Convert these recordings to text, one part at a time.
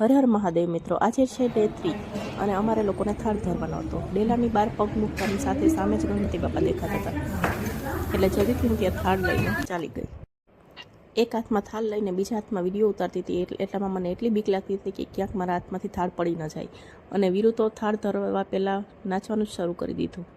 હર હર મહાદેવ મિત્રો, આજે છે ડે 3 અને અમારે લોકોને થાળ ધરવાનો હતો. ડેલાની બહાર પગ મૂકતાની સાથે સામે જ ગણપતિ બાપા દેખાતા હતા, એટલે જલ્દીથી હું ત્યાં થાળ લઈને ચાલી ગઈ. એક હાથમાં થાળ લઈને બીજા હાથમાં વિડીયો ઉતારતી હતી, એટલામાં મને એટલી બીક લાગતી હતી કે ક્યાંક મારા હાથમાંથી થાળ પડી ન જાય. અને વીરુ તો થાળ ધરવા પહેલાં નાચવાનું જ શરૂ કરી દીધું.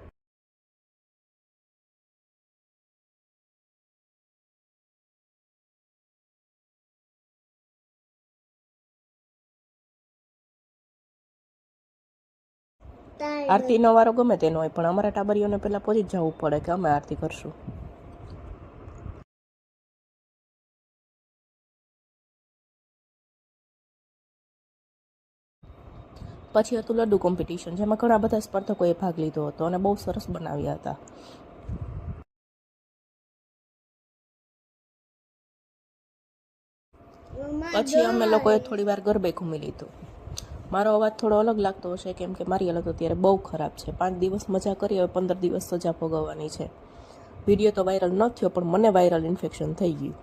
આરતીનો વારો ગમે તેનો હોય, પણ અમારા ટાબરીઓને પહેલાં પહોંચી જ જવું પડે કે અમે આરતી કરશું. પછી હતું લડ્ડુ કોમ્પિટિશન, જેમાં ઘણા બધા સ્પર્ધકોએ ભાગ લીધો હતો અને બહુ સરસ બનાવ્યા હતા. પછી અમે લોકોએ થોડી વાર ગરબે ઘૂમી લીધું. મારો અવાજ થોડો અલગ લાગતો હશે, કેમ કે મારી હાલત અત્યારે બહુ ખરાબ છે. 5 દિવસ મજા કરી, હવે 15 દિવસ સજા ભોગવવાની છે. વિડીયો તો વાયરલ ન થયો, પણ મને વાયરલ ઇન્ફેક્શન થઈ ગયું.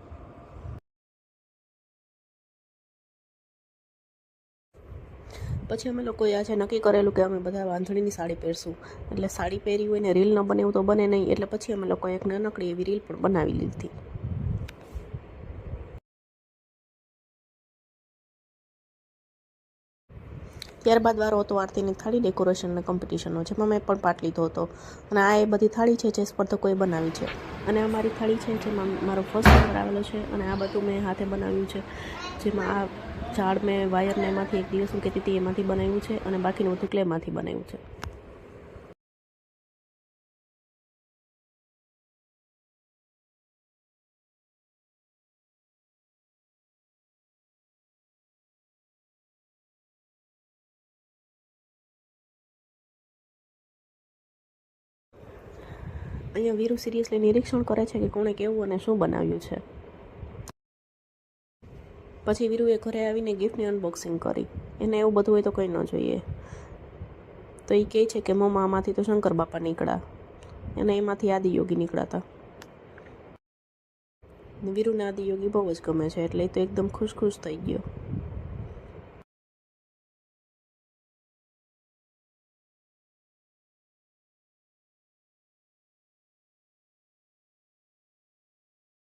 પછી અમે લોકોએ આજે નક્કી કરેલું કે અમે બધા વાંધણીની સાડી પહેરશું. એટલે સાડી પહેરી હોય ને રીલ ન બને એવું તો બને નહીં, એટલે પછી અમે લોકોએ એક નાનકડી એવી રીલ પણ બનાવી લીધી. ત્યારબાદ વારો હતો આરતીની થાળી ડેકોરેશનના કોમ્પિટિશનનો, જેમાં મેં પણ પાર્ટ લીધો હતો. અને આ એ બધી થાળી છે જે સ્પર્ધકોએ બનાવી છે. અને અમારી થાળી છે જેમાં મારો ફર્સ્ટ નંબર આવેલો છે. અને આ બધું મેં હાથે બનાવ્યું છે, જેમાં આ ઝાડ મેં વાયરને એમાંથી એક દિવસ હું કહેતી હતી એમાંથી બનાવ્યું છે, અને બાકીનું બધું ક્લેમાંથી બનાવ્યું છે. અહીંયા વીરુ સિરિયસલી નિરીક્ષણ કરે છે કે કોણે કેવું અને શું બનાવ્યું છે. પછી વીરુએ ઘરે આવીને ગિફ્ટની અનબોક્સિંગ કરી. એને એવું બધું હોય તો કંઈ ન જોઈએ. તો એ કહે છે કે મમ્મા આમાંથી તો શંકર બાપા નીકળ્યા, અને એમાંથી આદિયોગી નીકળ્યા હતા. વીરુને આદિયોગી બહુ જ ગમે છે, એટલે એ તો એકદમ ખુશ થઈ ગયો.